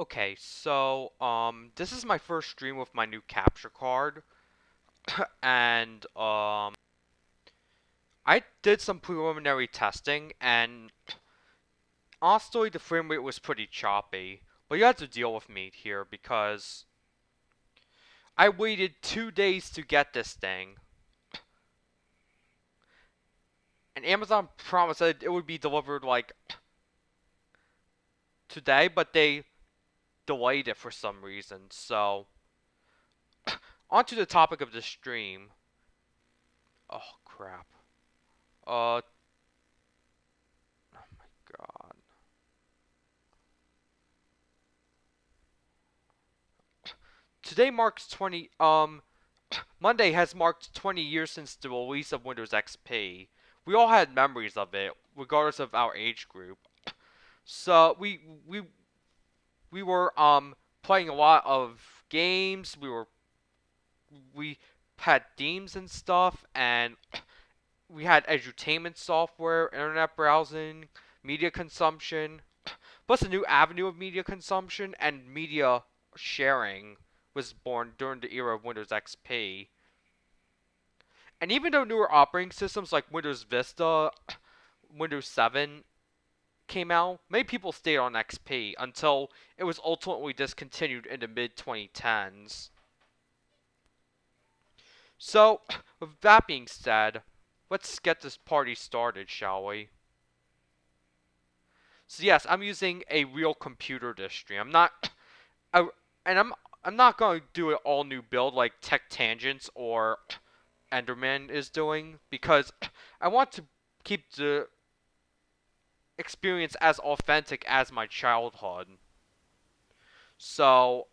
Okay, so this is my first stream with my new capture card, and I did some preliminary testing, and honestly, the frame rate was pretty choppy. But you have to deal with me here because I waited 2 days to get this thing, and Amazon promised that it would be delivered like today, but they delayed it for some reason. So, onto the topic of the stream. Oh crap. Oh my god. Today marks 20 Monday has marked 20 years since the release of Windows XP. We all had memories of it, regardless of our age group. So we were playing a lot of games. We had themes and stuff, and we had edutainment software, internet browsing, media consumption, plus a new avenue of media consumption and media sharing was born during the era of Windows XP. And even though newer operating systems like Windows Vista, Windows 7 came out, many people stayed on XP until it was ultimately discontinued in the mid 2010s. So, with that being said, let's get this party started, shall we? So yes, I'm using a real computer this stream. I'm not, I, and I'm not going to do an all new build like Tech Tangents or Enderman is doing because I want to keep the experience as authentic as my childhood. So,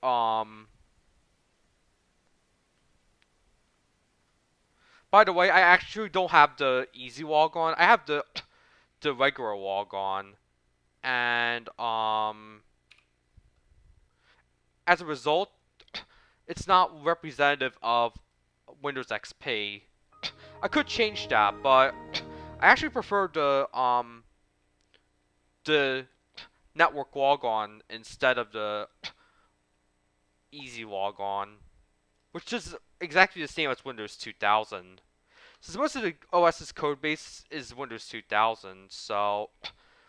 by the way, I actually don't have the easy log on. I have the regular log on, and as a result, it's not representative of Windows XP. I could change that, but I actually prefer the network logon instead of the easy logon, which is exactly the same as Windows 2000. Since most of the OS's code base is Windows 2000, so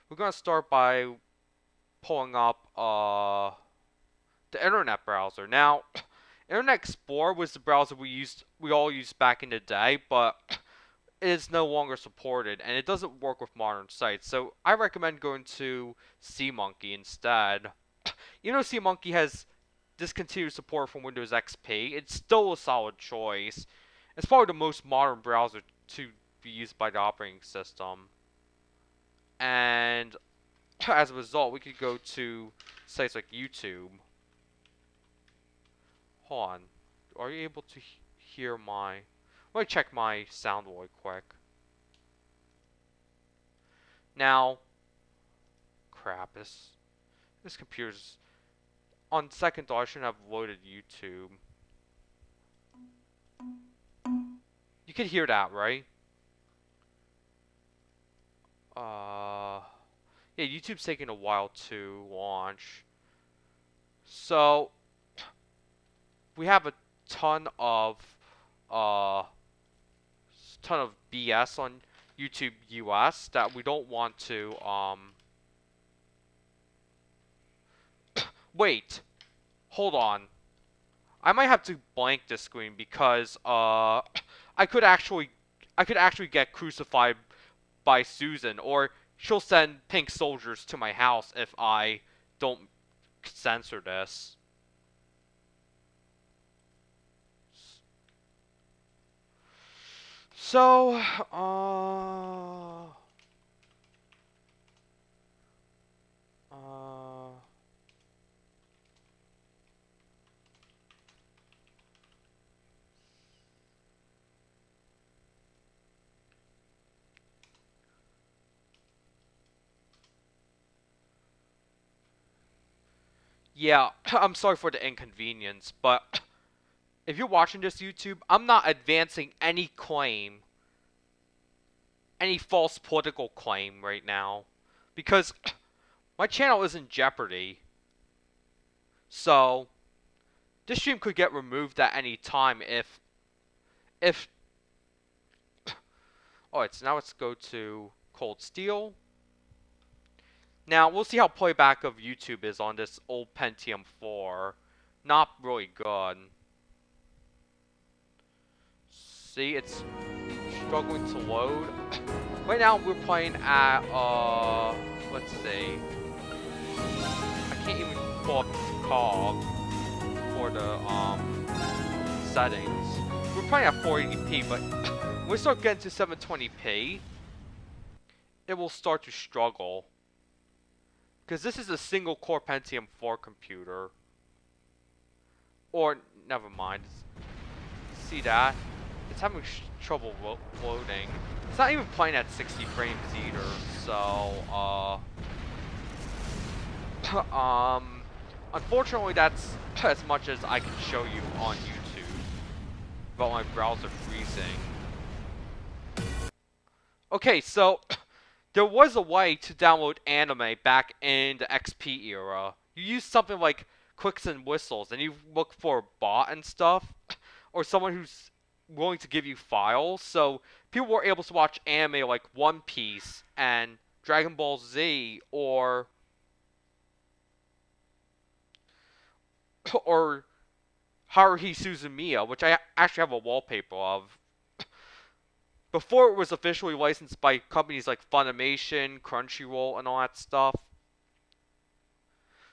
we're gonna start by pulling up the internet browser. Now, Internet Explorer was the browser we all used back in the day, but it is no longer supported and it doesn't work with modern sites. So I recommend going to SeaMonkey instead. Even though SeaMonkey has discontinued support from Windows XP, it's still a solid choice. It's probably the most modern browser to be used by the operating system. And as a result, we could go to sites like YouTube. Hold on. Are you able to hear my... Let me check my sound really quick. Now... Crap, this computer's... On second thought, I shouldn't have loaded YouTube. You could hear that, right? Yeah, YouTube's taking a while to launch. So, we have a ton of BS on YouTube US that we don't want to wait. Hold on. I might have to blank this screen because I could actually get crucified by Susan, or she'll send pink soldiers to my house if I don't censor this. So, yeah, I'm sorry for the inconvenience, but if you're watching this YouTube, I'm not advancing any claim, any false political claim right now, because my channel is in jeopardy. So this stream could get removed at any time if alright, so now let's go to Cold Steel. Now we'll see how playback of YouTube is on this old Pentium 4. Not really good. See, it's struggling to load. Right now we're playing at let's see. I can't even pull up COG for the settings. We're playing at 480p, but when we start getting to 720p, it will start to struggle. Because this is a single core Pentium 4 computer. Or, never mind. See that? It's having trouble loading. It's not even playing at 60 frames either, so, unfortunately that's as much as I can show you on YouTube about my browser freezing. Okay, so, there was a way to download anime back in the XP era. You use something like clicks and whistles, and you look for a bot and stuff, or someone who's willing to give you files. So people were able to watch anime like One Piece and Dragon Ball Z, or Haruhi Suzumiya, which I actually have a wallpaper of. Before it was officially licensed by companies like Funimation, Crunchyroll, and all that stuff.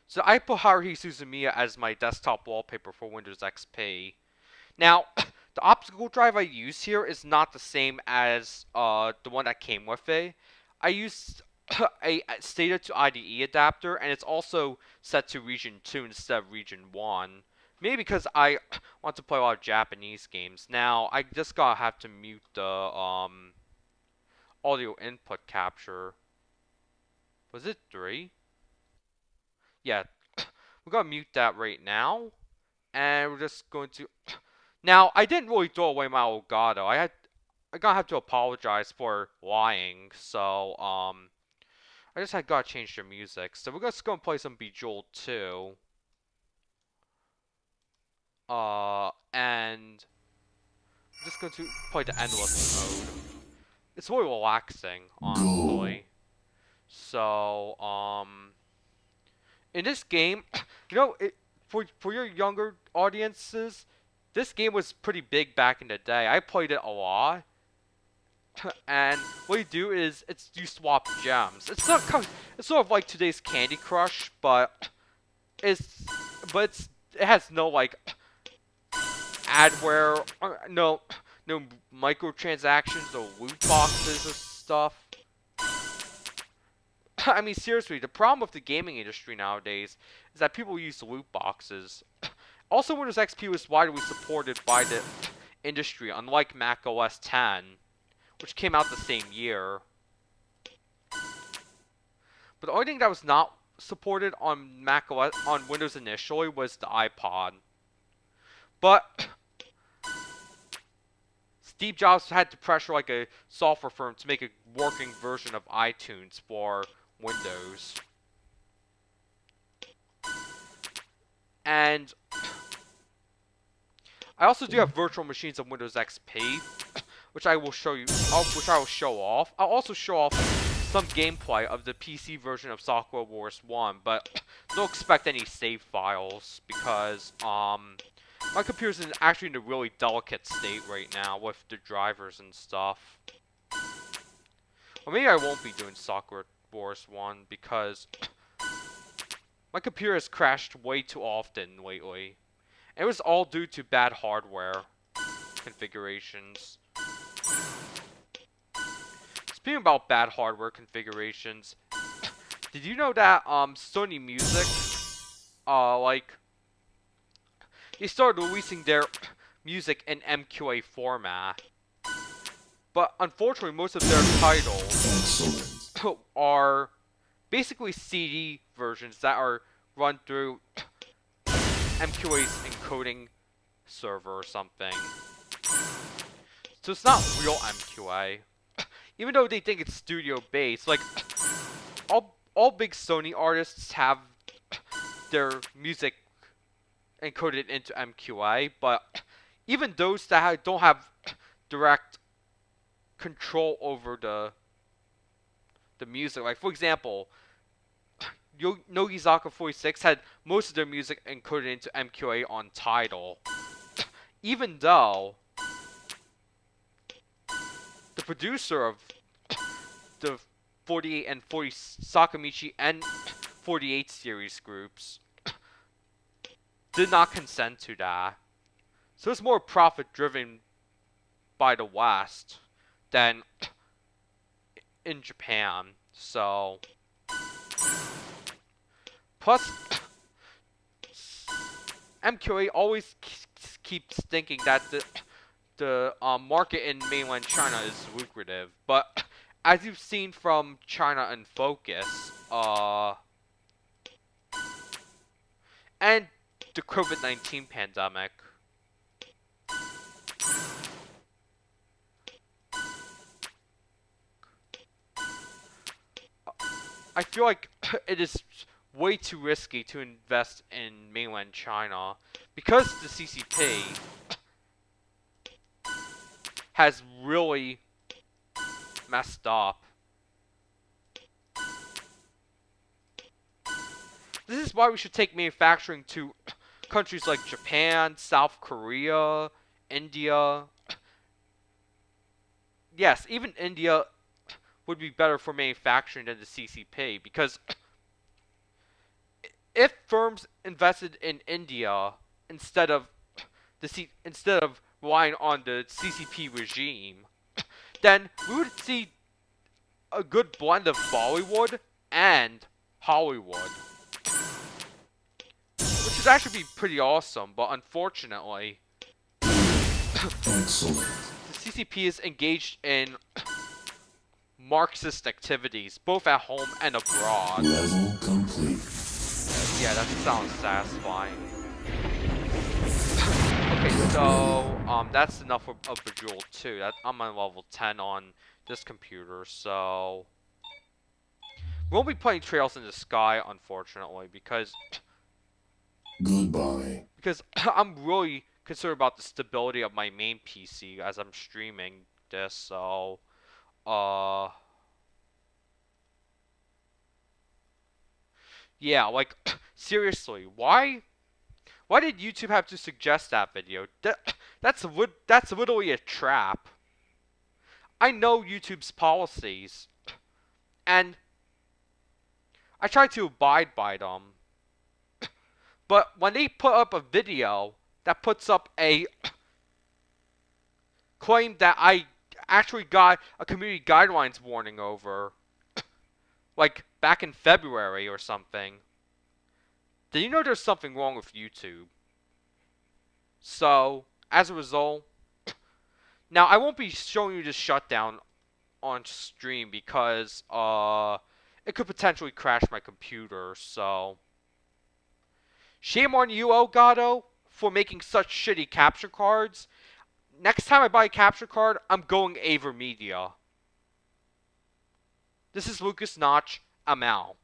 So I put Haruhi Suzumiya as my desktop wallpaper for Windows XP. Now, the optical drive I use here is not the same as the one that came with it. I used a SATA to IDE adapter, and it's also set to Region 2 instead of Region 1. Maybe because I want to play a lot of Japanese games. Now, I just gotta have to mute the audio input capture. Was it 3? Yeah, we're gonna mute that right now. And we're just going to... Now, I didn't really throw away my Elgato. I gotta have to apologize for lying. So, I just gotta change the music. So we're just gonna play some Bejeweled 2. And I'm just going to play the endless mode. It's really relaxing, honestly. So, in this game, you know, for your younger audiences, this game was pretty big back in the day. I played it a lot. And what you do is you swap gems. It's sort of like today's Candy Crush, but it has no like adware, no microtransactions or loot boxes or stuff. I mean, seriously, the problem with the gaming industry nowadays is that people use loot boxes. Also, Windows XP was widely supported by the industry, unlike Mac OS X, which came out the same year. But the only thing that was not supported on on Windows initially was the iPod. But Steve Jobs had to pressure like a software firm to make a working version of iTunes for Windows. And I also do have virtual machines of Windows XP, which I will show you, which I will show off. I'll also show off some gameplay of the PC version of Sakura Wars 1, but don't expect any save files because my computer's actually in a really delicate state right now with the drivers and stuff. Or maybe I won't be doing Sakura Wars 1 because my computer has crashed way too often lately. And it was all due to bad hardware configurations. Speaking about bad hardware configurations, did you know that Sony Music, they started releasing their music in MQA format, but unfortunately most of their titles are basically CD versions that are run through MQA's encoding server or something. So it's not real MQA. Even though they think it's studio based, like all big Sony artists have their music encoded into MQA, but even those that don't have direct control over the music, like for example, Nogizaka 46 had most of their music encoded into MQA on Tidal, even though the producer of the 48 and 40 Sakamichi and 48 series groups did not consent to that. So it's more profit driven by the West than in Japan. So plus MQA always keeps thinking that the market in mainland China is lucrative, but as you've seen from China in Focus, and the COVID-19 pandemic, I feel like it is way too risky to invest in mainland China because the CCP has really messed up. This is why we should take manufacturing to countries like Japan, South Korea, India. Yes, even India would be better for manufacturing than the CCP, because if firms invested in India instead of relying on the CCP regime, then we would see a good blend of Bollywood and Hollywood, which would actually be pretty awesome. But unfortunately, Excellent. the CCP is engaged in Marxist activities, both at home and abroad. Level complete. Yeah, that sounds satisfying. Okay, so that's enough of Bejeweled 2. I'm on level 10 on this computer, so we won't be playing Trails in the Sky, unfortunately, because Goodbye. I'm really concerned about the stability of my main PC as I'm streaming this. So yeah, like seriously, why did YouTube have to suggest that video? That's literally a trap. I know YouTube's policies, and I try to abide by them. But when they put up a video that puts up a claim that I actually got a community guidelines warning over, like back in February or something, then you know there's something wrong with YouTube. So, as a result, now I won't be showing you this shutdown on stream because it could potentially crash my computer. So shame on you, Elgato, for making such shitty capture cards. Next time I buy a capture card, I'm going AverMedia. This is Lucas Notch. I'm out.